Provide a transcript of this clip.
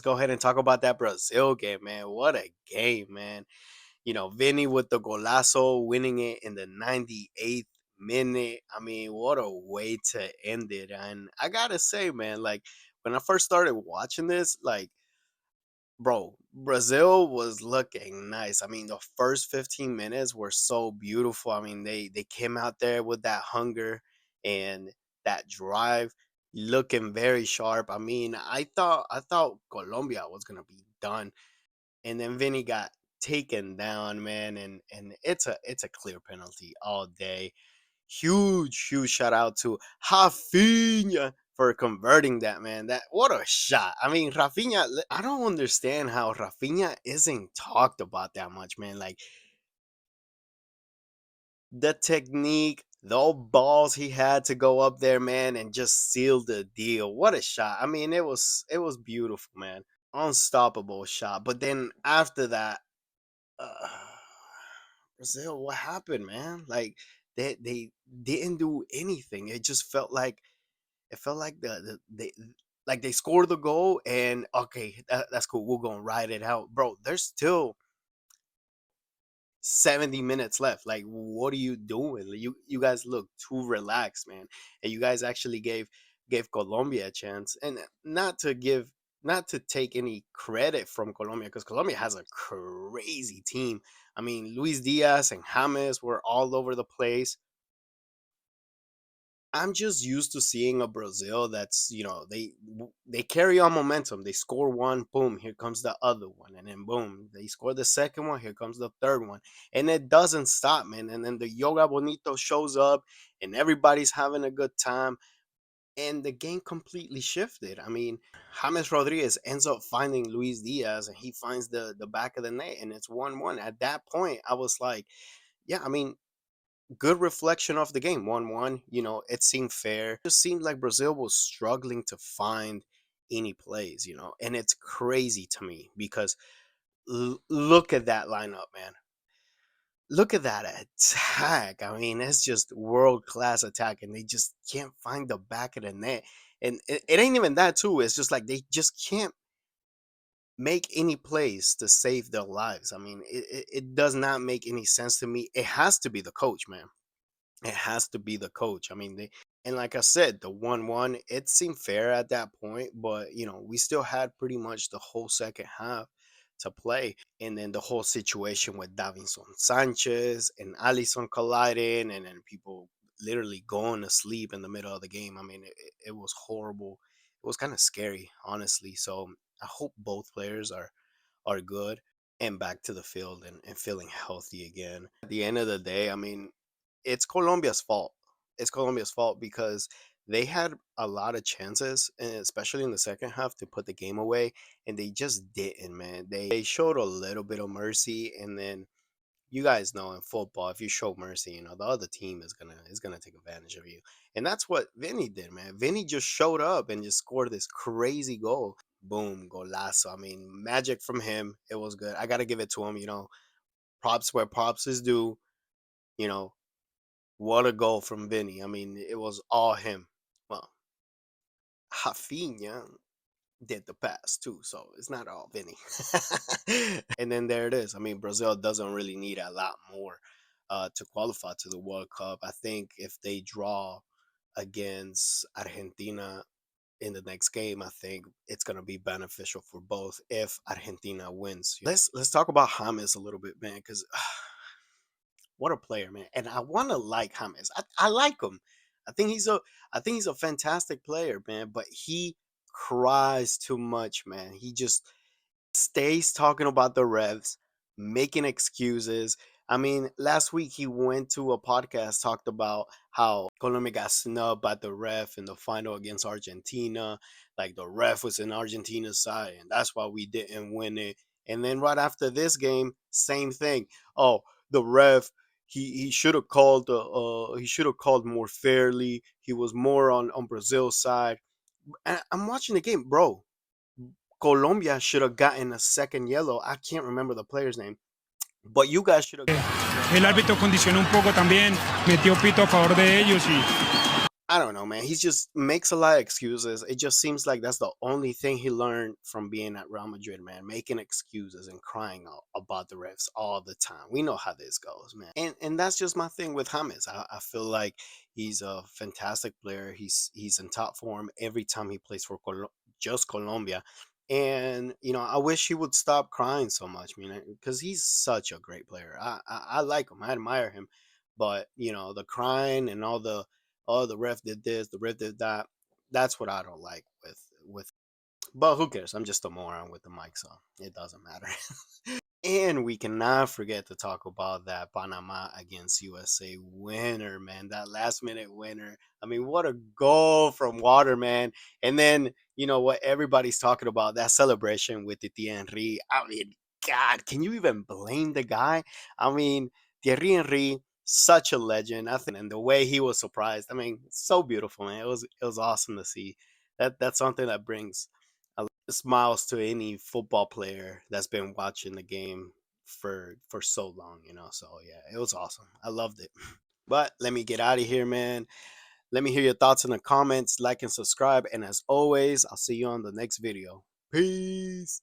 Go ahead and talk about that Brazil game, man. What a game, man. Vinny with the golazo, winning it in the 98th minute. I mean, what a way to end it. And I gotta say, man, like when I first started watching this, like, bro, Brazil was looking nice. I mean, the first 15 minutes were so beautiful. I mean, they came out there with that hunger and that drive, looking very sharp. I mean, I thought Colombia was gonna be done, and then Vinny got taken down, man, and it's a clear penalty all day. Huge shout out to Rafinha for converting that, man. That what a shot. I mean, Rafinha, I don't understand how Rafinha isn't talked about that much, man. Like the technique, the balls he had to go up there, man, and just seal the deal. What a shot. I mean, it was beautiful, man. Unstoppable shot. But then after that, uh, Brazil, what happened, man? Like they didn't do anything. It felt like they scored the goal and okay, that's cool. We're gonna ride it out, bro. There's still 70 minutes left. Like, what are you doing? Like, you guys look too relaxed, man. And you guys actually gave Colombia a chance. And not to take any credit from Colombia, because Colombia has a crazy team. I mean, Luis Diaz and James were all over the place. I'm just used to seeing a Brazil that's, they carry on momentum. They score one, boom, here comes the other one, and then boom, they score the second one, here comes the third one, and it doesn't stop, man. And then the Yoga Bonito shows up, and everybody's having a good time, and the game completely shifted. I mean, James Rodriguez ends up finding Luis Diaz, and he finds the back of the net, and it's 1-1. At that point, I was like, yeah, I mean, good reflection of the game. 1-1, it seemed fair. It just seemed like Brazil was struggling to find any plays, and it's crazy to me because look at that lineup, man. Look at that attack. I mean, it's just world class attack, and they just can't find the back of the net. And it ain't even that, too. It's just like they just can't make any plays to save their lives. I mean, it does not make any sense to me. It has to be the coach, man. It has to be the coach. I mean, and like I said, the 1-1, it seemed fair at that point, but we still had pretty much the whole second half to play. And then the whole situation with Davinson Sanchez and Allison colliding, and then people literally going to sleep in the middle of the game. I mean, it was horrible. It was kind of scary, honestly. So I hope both players are good and back to the field and feeling healthy again. At the end of the day, I mean, it's Colombia's fault. It's Colombia's fault because they had a lot of chances, and especially in the second half, to put the game away, and they just didn't, man. They showed a little bit of mercy, and then you guys know in football, if you show mercy, the other team is gonna take advantage of you, and that's what Vinny did, man. Vinny just showed up and just scored this crazy goal. Boom, golazo. I mean, magic from him. It was good. I gotta give it to him. Props where props is due. You know, what a goal from Vinny. I mean, it was all him. Well, Rafinha did the pass too, so it's not all Vinny. And then there it is. I mean, Brazil doesn't really need a lot more to qualify to the World Cup. I think if they draw against Argentina in the next game, I think it's gonna be beneficial for both if Argentina wins. Let's talk about James a little bit, man, because what a player, man. And I want to like James. I like him. I think he's a I think he's a fantastic player, man, but he cries too much, man. He just stays talking about the refs, making excuses. I mean, last week he went to a podcast, talked about how Colombia got snubbed by the ref in the final against Argentina. Like the ref was in Argentina's side, and that's why we didn't win it. And then right after this game, same thing. Oh, the ref. He should have called he should have called more fairly. He was more on Brazil's side. And I'm watching the game, bro. Colombia should have gotten a second yellow. I can't remember the player's name, but you guys should have gotten a El yellow. árbitro condicionó un poco también, metió pito a favor de ellos y I don't know, man. He just makes a lot of excuses. It just seems like that's the only thing he learned from being at Real Madrid, man. Making excuses and crying out about the refs all the time. We know how this goes, man. And that's just my thing with James. I feel like he's a fantastic player. He's in top form every time he plays for just Colombia. And I wish he would stop crying so much, man, because he's such a great player. I like him. I admire him. But the crying and all the, oh, the ref did this, the ref did that. That's what I don't like with. But who cares? I'm just a moron with the mic, so it doesn't matter. And we cannot forget to talk about that Panama against USA winner, man. That last minute winner. I mean, what a goal from Waterman. And then, what everybody's talking about, that celebration with the Thierry. I mean, God, can you even blame the guy? I mean, Thierry Henry, such a legend. I think, and the way he was surprised. I mean, so beautiful, man. It was awesome to see. That's something that brings smiles to any football player that's been watching the game for so long. So yeah, it was awesome. I loved it. But let me get out of here, man. Let me hear your thoughts in the comments. Like and subscribe, and as always, I'll see you on the next video. Peace.